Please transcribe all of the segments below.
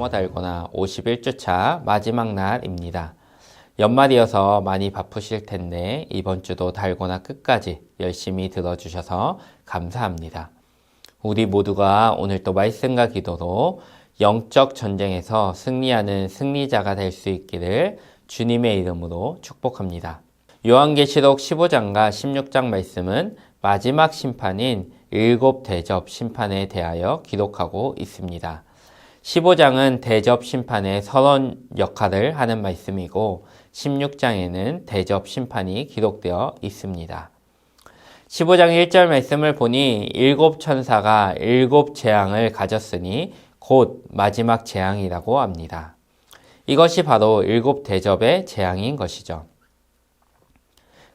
달고나 51주차 마지막 날입니다. 연말이어서 많이 바쁘실 텐데 이번 주도 달고나 끝까지 열심히 들어주셔서 감사합니다. 우리 모두가 오늘 또 말씀과 기도로 영적 전쟁에서 승리하는 승리자가 될 수 있기를 주님의 이름으로 축복합니다. 요한계시록 15장과 16장 말씀은 마지막 심판인 일곱 대접 심판에 대하여 기록하고 있습니다. 15장은 대접 심판의 선언 역할을 하는 말씀이고 16장에는 대접 심판이 기록되어 있습니다. 15장 1절 말씀을 보니 일곱 천사가 일곱 재앙을 가졌으니 곧 마지막 재앙이라고 합니다. 이것이 바로 일곱 대접의 재앙인 것이죠.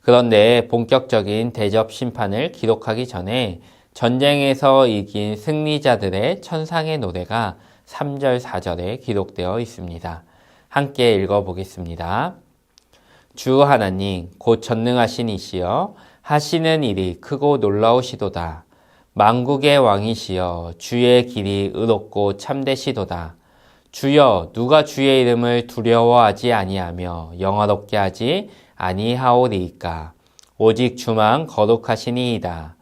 그런데 본격적인 대접 심판을 기록하기 전에 전쟁에서 이긴 승리자들의 천상의 노래가 3절, 4절에 기록되어 있습니다. 함께 읽어보겠습니다. 주 하나님, 곧 전능하신 이시여, 하시는 일이 크고 놀라우시도다. 만국의 왕이시여, 주의 길이 의롭고 참되시도다. 주여, 누가 주의 이름을 두려워하지 아니하며 영화롭게 하지 아니하오리이까. 오직 주만 거룩하시니이다.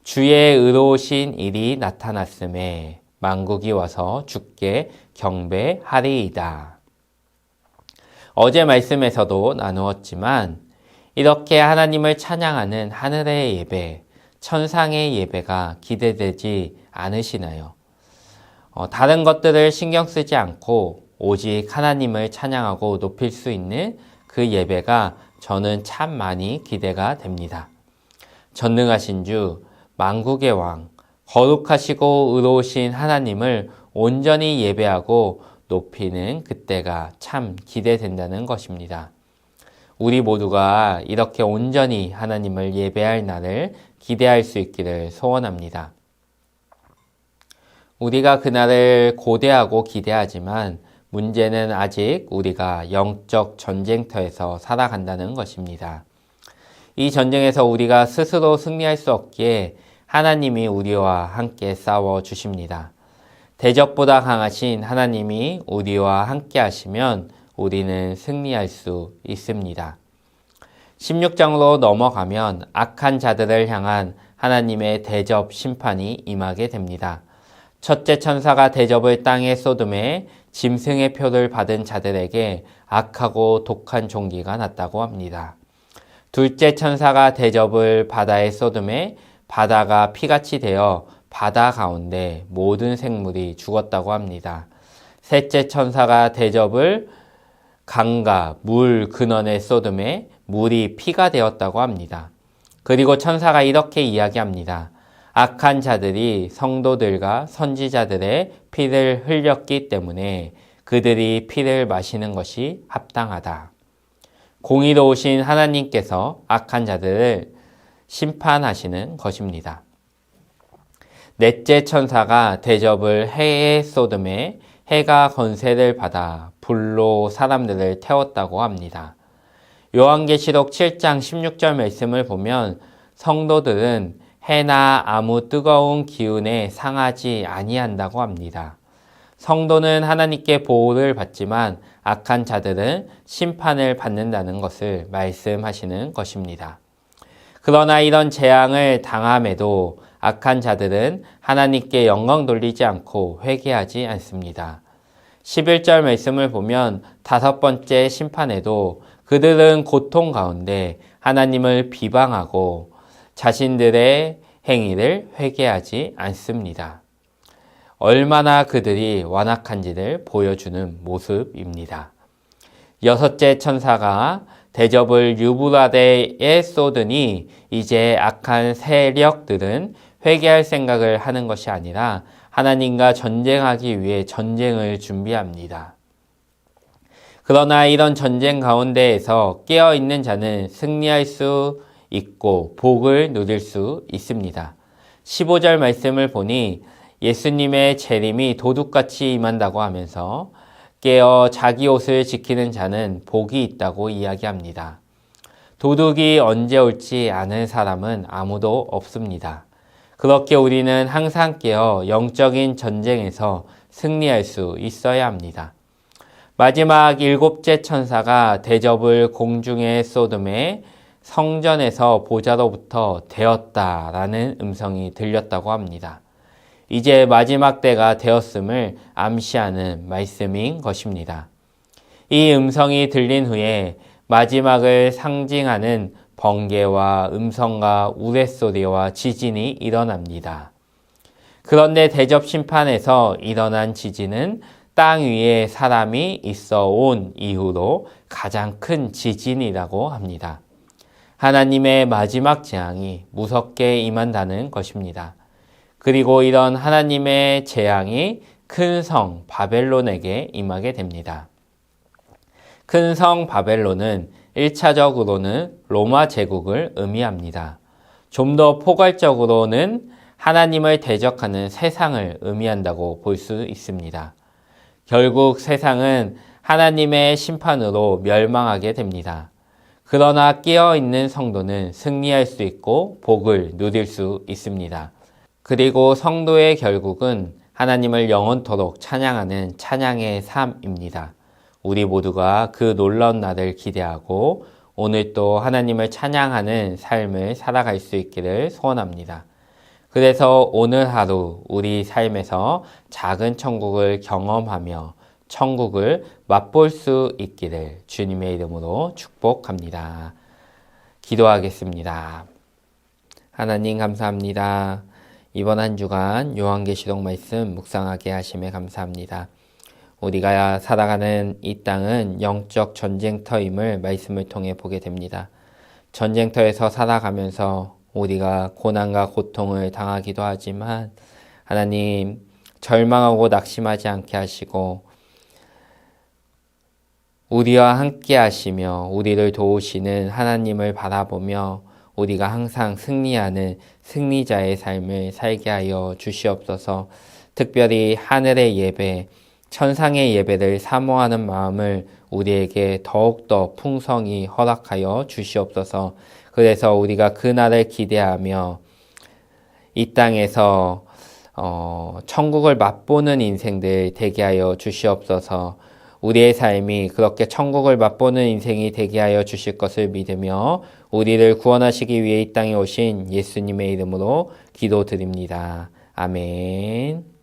주의 의로우신 일이 나타났음에 만국이 와서 주께 경배하리이다. 어제 말씀에서도 나누었지만 이렇게 하나님을 찬양하는 하늘의 예배, 천상의 예배가 기대되지 않으시나요? 다른 것들을 신경 쓰지 않고 오직 하나님을 찬양하고 높일 수 있는 그 예배가 저는 참 많이 기대가 됩니다. 전능하신 주, 만국의 왕, 거룩하시고 의로우신 하나님을 온전히 예배하고 높이는 그때가 참 기대된다는 것입니다. 우리 모두가 이렇게 온전히 하나님을 예배할 날을 기대할 수 있기를 소원합니다. 우리가 그날을 고대하고 기대하지만 문제는 아직 우리가 영적 전쟁터에서 살아간다는 것입니다. 이 전쟁에서 우리가 스스로 승리할 수 없기에 하나님이 우리와 함께 싸워 주십니다. 대적보다 강하신 하나님이 우리와 함께 하시면 우리는 승리할 수 있습니다. 16장으로 넘어가면 악한 자들을 향한 하나님의 대접 심판이 임하게 됩니다. 첫째 천사가 대접을 땅에 쏟음에 짐승의 표를 받은 자들에게 악하고 독한 종기가 났다고 합니다. 둘째 천사가 대접을 바다에 쏟음에 바다가 피같이 되어 바다 가운데 모든 생물이 죽었다고 합니다. 셋째 천사가 대접을 강과 물 근원에 쏟음에 물이 피가 되었다고 합니다. 그리고 천사가 이렇게 이야기합니다. 악한 자들이 성도들과 선지자들의 피를 흘렸기 때문에 그들이 피를 마시는 것이 합당하다. 공의로우신 하나님께서 악한 자들을 심판하시는 것입니다. 넷째 천사가 대접을 해에 쏟음에 해가 건세를 받아 불로 사람들을 태웠다고 합니다. 요한계시록 7장 16절 말씀을 보면 성도들은 해나 아무 뜨거운 기운에 상하지 아니한다고 합니다. 성도는 하나님께 보호를 받지만 악한 자들은 심판을 받는다는 것을 말씀하시는 것입니다. 그러나 이런 재앙을 당함에도 악한 자들은 하나님께 영광 돌리지 않고 회개하지 않습니다. 11절 말씀을 보면 다섯 번째 심판에도 그들은 고통 가운데 하나님을 비방하고 자신들의 행위를 회개하지 않습니다. 얼마나 그들이 완악한지를 보여주는 모습입니다. 여섯째 천사가 대접을 유브라데에 쏟으니 이제 악한 세력들은 회개할 생각을 하는 것이 아니라 하나님과 전쟁하기 위해 전쟁을 준비합니다. 그러나 이런 전쟁 가운데에서 깨어있는 자는 승리할 수 있고 복을 누릴 수 있습니다. 15절 말씀을 보니 예수님의 재림이 도둑같이 임한다고 하면서 깨어 자기 옷을 지키는 자는 복이 있다고 이야기합니다. 도둑이 언제 올지 아는 사람은 아무도 없습니다. 그렇게 우리는 항상 깨어 영적인 전쟁에서 승리할 수 있어야 합니다. 마지막 7째 천사가 대접을 공중에 쏟음에 성전에서 보좌로부터 되었다라는 음성이 들렸다고 합니다. 이제 마지막 때가 되었음을 암시하는 말씀인 것입니다. 이 음성이 들린 후에 마지막을 상징하는 번개와 음성과 우레소리와 지진이 일어납니다. 그런데 대접 심판에서 일어난 지진은 땅 위에 사람이 있어 온 이후로 가장 큰 지진이라고 합니다. 하나님의 마지막 재앙이 무섭게 임한다는 것입니다. 그리고 이런 하나님의 재앙이 큰 성 바벨론에게 임하게 됩니다. 큰 성 바벨론은 1차적으로는 로마 제국을 의미합니다. 좀 더 포괄적으로는 하나님을 대적하는 세상을 의미한다고 볼 수 있습니다. 결국 세상은 하나님의 심판으로 멸망하게 됩니다. 그러나 깨어있는 성도는 승리할 수 있고 복을 누릴 수 있습니다. 그리고 성도의 결국은 하나님을 영원토록 찬양하는 찬양의 삶입니다. 우리 모두가 그 놀라운 날을 기대하고 오늘 또 하나님을 찬양하는 삶을 살아갈 수 있기를 소원합니다. 그래서 오늘 하루 우리 삶에서 작은 천국을 경험하며 천국을 맛볼 수 있기를 주님의 이름으로 축복합니다. 기도하겠습니다. 하나님 감사합니다. 이번 한 주간 요한계시록 말씀 묵상하게 하심에 감사합니다. 우리가 살아가는 이 땅은 영적 전쟁터임을 말씀을 통해 보게 됩니다. 전쟁터에서 살아가면서 우리가 고난과 고통을 당하기도 하지만 하나님 절망하고 낙심하지 않게 하시고 우리와 함께 하시며 우리를 도우시는 하나님을 바라보며 우리가 항상 승리하는 승리자의 삶을 살게 하여 주시옵소서. 특별히 하늘의 예배, 천상의 예배를 사모하는 마음을 우리에게 더욱더 풍성히 허락하여 주시옵소서. 그래서 우리가 그날을 기대하며 이 땅에서 천국을 맛보는 인생들 되게 하여 주시옵소서. 우리의 삶이 그렇게 천국을 맛보는 인생이 되게 하여 주실 것을 믿으며 우리를 구원하시기 위해 이 땅에 오신 예수님의 이름으로 기도드립니다. 아멘.